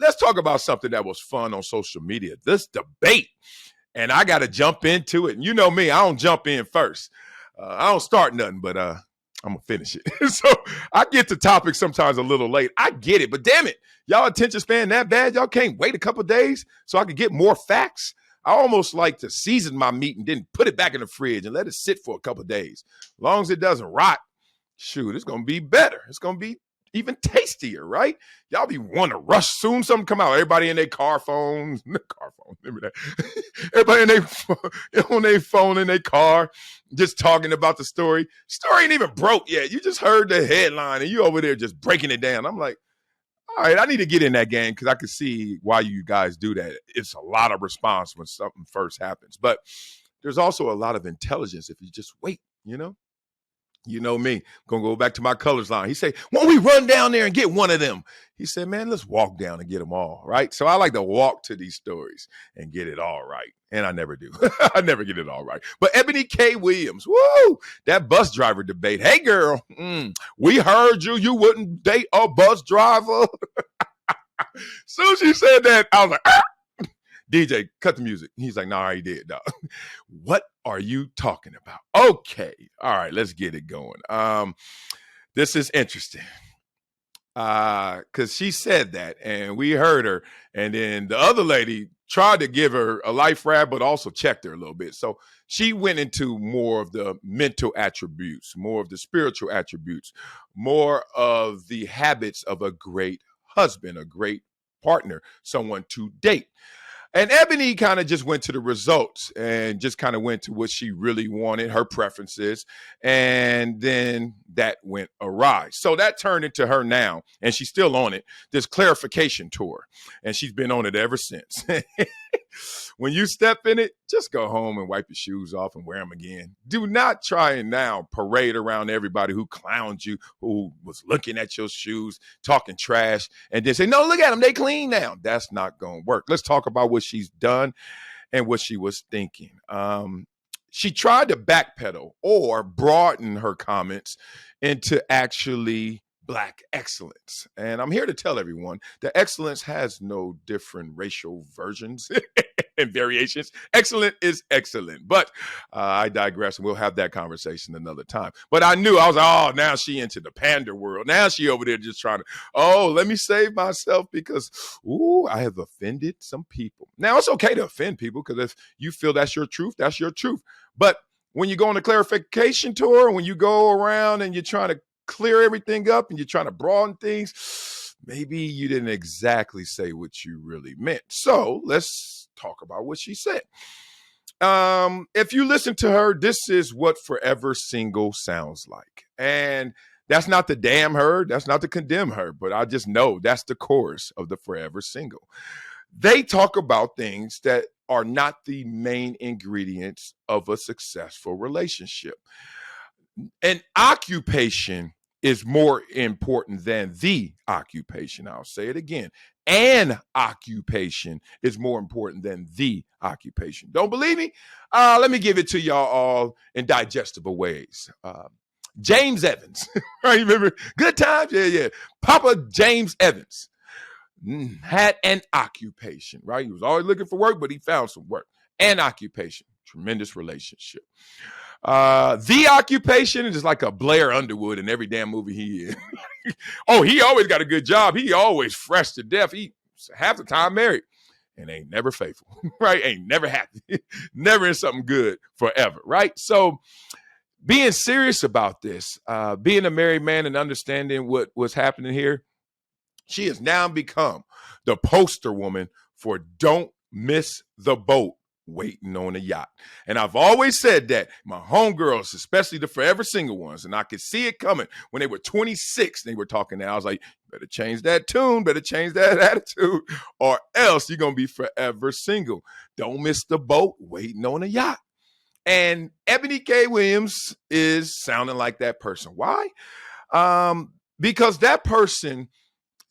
let's talk about something that was fun on social media, this debate. And I got to jump into it. And you know me, I don't jump in first. I don't start nothing, but I'm going to finish it. So I get to topics sometimes a little late. I get it, but damn it, y'all attention span that bad? Y'all can't wait a couple of days so I can get more facts? I almost like to season my meat and then put it back in the fridge and let it sit for a couple of days. As long as it doesn't rot, shoot, it's going to be better. It's going to be even tastier, right? Y'all be wanting to rush soon. Something come out. Everybody in their remember that? Everybody on their phone in their car, just talking about the story. Story ain't even broke yet. You just heard the headline and you over there just breaking it down. I'm like, all right, I need to get in that game because I can see why you guys do that. It's a lot of response when something first happens, but there's also a lot of intelligence if you just wait, you know? You know me, going to go back to my colors line. He said, won't we run down there and get one of them? He said, man, let's walk down and get them all, right? So I like to walk to these stories and get it all right. And I never do. I never get it all right. But Eboni K Williams, woo, that bus driver debate. Hey, girl, we heard you. You wouldn't date a bus driver. Soon as she said that, I was like, ah! DJ, cut the music. He's like, no, I already did, dog. What are you talking about? Okay. All right, let's get it going. This is interesting. Because she said that and we heard her. And then the other lady tried to give her a life rap, but also checked her a little bit. So she went into more of the mental attributes, more of the spiritual attributes, more of the habits of a great husband, a great partner, someone to date. And Eboni kind of just went to the results and just kind of went to what she really wanted, her preferences, and then that went awry. So that turned into her now, and she's still on it, this clarification tour, and she's been on it ever since. When you step in it, just go home and wipe your shoes off and wear them again. Do not try and now parade around everybody who clowned you, who was looking at your shoes, talking trash, and then say, no, look at them, they clean now. That's not going to work. Let's talk about what she's done and what she was thinking. She tried to backpedal or broaden her comments into actually Black excellence. And I'm here to tell everyone that excellence has no different racial versions and variations. Excellent is excellent. But I digress, and we'll have that conversation another time. But I was like, oh, now she into the pander world. Now she over there just trying to, let me save myself because, I have offended some people. Now, it's okay to offend people because if you feel that's your truth, that's your truth. But when you go on a clarification tour, when you go around and you're trying to clear everything up and you're trying to broaden things, maybe you didn't exactly say what you really meant. So let's talk about what she said. If you listen to her, this is what forever single sounds like. And that's not to damn her. That's not to condemn her. But I just know that's the chorus of the forever single. They talk about things that are not the main ingredients of a successful relationship. An occupation is more important than the occupation. I'll say it again. An occupation is more important than the occupation. Don't believe me? Let me give it to y'all all in digestible ways. James Evans, right? Remember? Good Times? Yeah. Papa James Evans had an occupation, right? He was always looking for work, but he found some work. An occupation. Tremendous relationship. The occupation is like a Blair Underwood in every damn movie he is. He always got a good job. He always fresh to death. He half the time married and ain't never faithful, right? Ain't never happy, never in something good forever, right? So being serious about this, being a married man and understanding what was happening here, she has now become the poster woman for don't miss the boat waiting on a yacht. And I've always said that my homegirls, especially the forever single ones, and I could see it coming when they were 26, they were talking now. I was like, better change that tune, better change that attitude, or else you're going to be forever single. Don't miss the boat waiting on a yacht. And Eboni K Williams is sounding like that person. Why? Because that person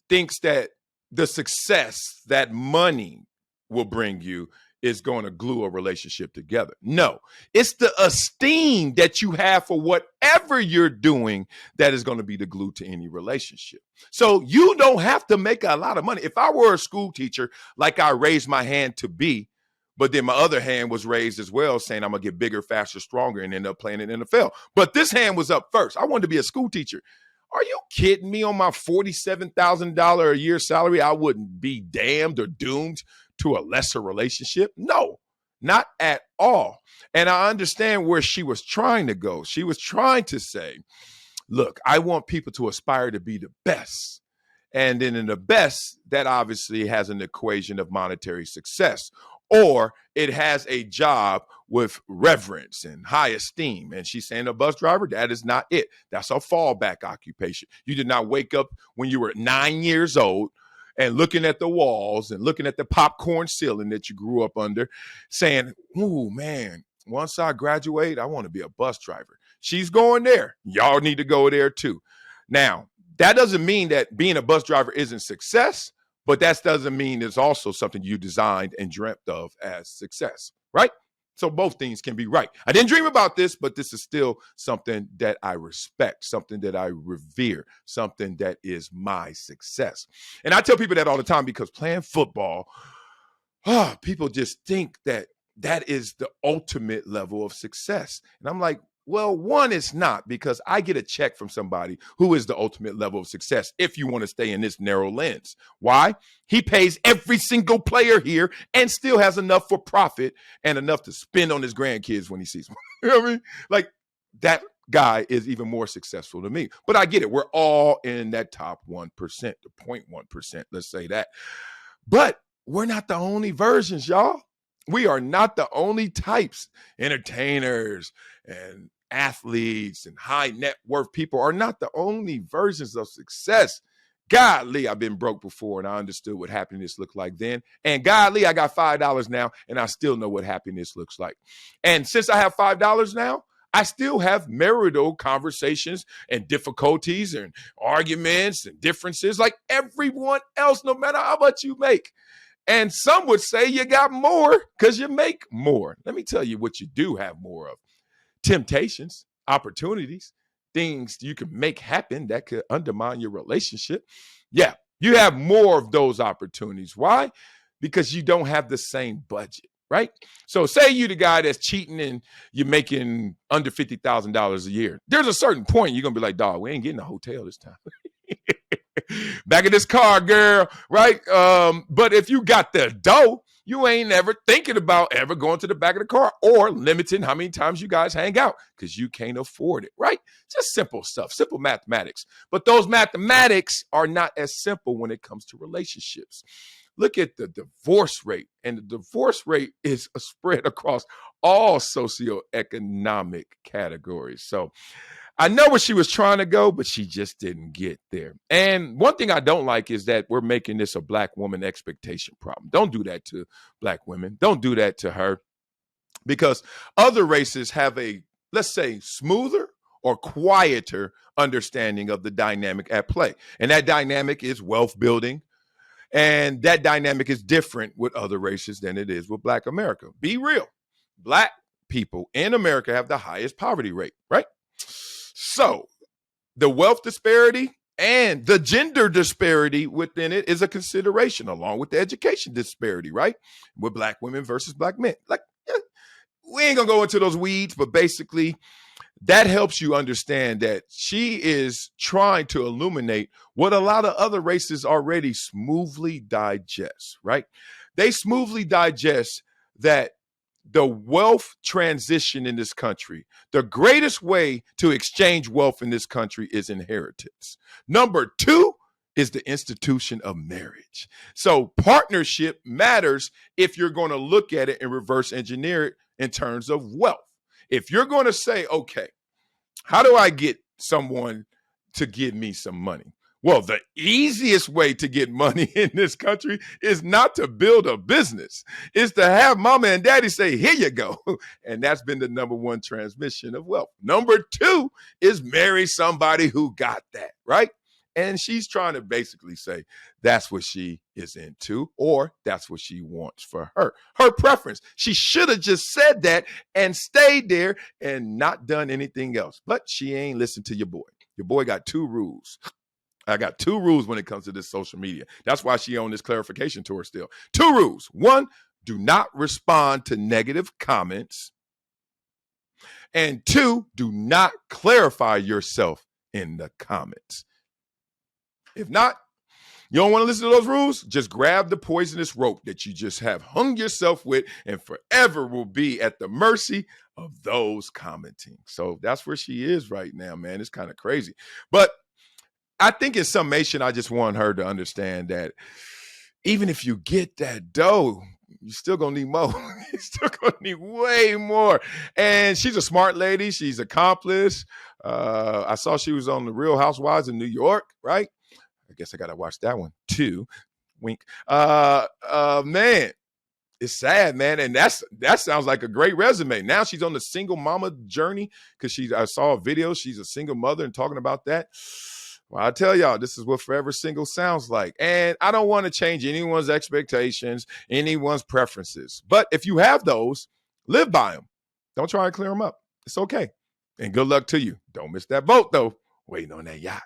thinks that the success that money will bring you is going to glue a relationship together. No, it's the esteem that you have for whatever you're doing that is going to be the glue to any relationship. So you don't have to make a lot of money. If I were a school teacher, like I raised my hand to be, but then my other hand was raised as well, saying I'm going to get bigger, faster, stronger, and end up playing in the NFL. But this hand was up first. I wanted to be a school teacher. Are you kidding me? On my $47,000 a year salary, I wouldn't be damned or doomed to a lesser relationship? No, not at all. And I understand where she was trying to go. She was trying to say, look, I want people to aspire to be the best. And then in the best, that obviously has an equation of monetary success, or it has a job with reverence and high esteem. And she's saying a bus driver, that is not it. That's a fallback occupation. You did not wake up when you were 9 years old and looking at the walls and looking at the popcorn ceiling that you grew up under saying, oh man, once I graduate, I want to be a bus driver. She's going there. Y'all need to go there too. Now, that doesn't mean that being a bus driver isn't success, but that doesn't mean it's also something you designed and dreamt of as success, right? So both things can be right. I didn't dream about this, but this is still something that I respect, something that I revere, something that is my success. And I tell people that all the time because playing football, people just think that that is the ultimate level of success. And I'm like, well, one, it's not, because I get a check from somebody who is the ultimate level of success if you want to stay in this narrow lens. Why? He pays every single player here and still has enough for profit and enough to spend on his grandkids when he sees them. You know what I mean? Like, that guy is even more successful than me. But I get it. We're all in that top 1%, the 0.1%, let's say that. But we're not the only versions, y'all. We are not the only types. Entertainers and athletes and high net worth people are not the only versions of success. Godly, I've been broke before and I understood what happiness looked like then. And godly, I got $5 now and I still know what happiness looks like. And since I have $5 now, I still have marital conversations and difficulties and arguments and differences like everyone else, no matter how much you make. And some would say you got more because you make more. Let me tell you what you do have more of. Temptations, opportunities, things you can make happen that could undermine your relationship. Yeah, you have more of those opportunities. Why? Because you don't have the same budget, right? So say you the guy that's cheating and you're making under $50,000 a year. There's a certain point you're going to be like, dog, we ain't getting a hotel this time. Back in this car, girl, right? But if you got the dough, you ain't ever thinking about ever going to the back of the car or limiting how many times you guys hang out because you can't afford it, right? Just simple stuff, simple mathematics. But those mathematics are not as simple when it comes to relationships. Look at the divorce rate, and the divorce rate is spread across all socioeconomic categories. So I know where she was trying to go, but she just didn't get there. And one thing I don't like is that we're making this a black woman expectation problem. Don't do that to black women. Don't do that to her, because other races have a, let's say, smoother or quieter understanding of the dynamic at play. And that dynamic is wealth building. And that dynamic is different with other races than it is with Black America. Be real. Black people in America have the highest poverty rate, right? So the wealth disparity and the gender disparity within it is a consideration, along with the education disparity, right? With Black women versus Black men. Like, we ain't gonna go into those weeds, but basically that helps you understand that she is trying to illuminate what a lot of other races already smoothly digest, right? They smoothly digest that the wealth transition in this country, the greatest way to exchange wealth in this country is inheritance. Number two is the institution of marriage. So partnership matters if you're going to look at it and reverse engineer it in terms of wealth. If you're going to say, okay, how do I get someone to give me some money? Well, the easiest way to get money in this country is not to build a business. It's to have mama and daddy say, here you go. And that's been the number one transmission of wealth. Number two is marry somebody who got that, right? And she's trying to basically say that's what she is into, or that's what she wants for her preference. She should have just said that and stayed there and not done anything else. But she ain't listened to your boy. Your boy got 2 rules. I got 2 rules when it comes to this social media. That's why she on this clarification tour still. 2 rules. 1, do not respond to negative comments. And 2, do not clarify yourself in the comments. If not, you don't want to listen to those rules, just grab the poisonous rope that you just have hung yourself with and forever will be at the mercy of those commenting. So that's where she is right now, man. It's kind of crazy. But I think in summation, I just want her to understand that even if you get that dough, you're still going to need more. You're still going to need way more. And she's a smart lady. She's accomplished. I saw she was on the Real Housewives in New York, right? I guess I got to watch that one too. Wink. Man, it's sad, man. And that sounds like a great resume. Now she's on the single mama journey because I saw a video. She's a single mother and talking about that. Well, I tell y'all, this is what forever single sounds like. And I don't want to change anyone's expectations, anyone's preferences. But if you have those, live by them. Don't try to clear them up. It's okay. And good luck to you. Don't miss that boat, though. Waiting on that yacht.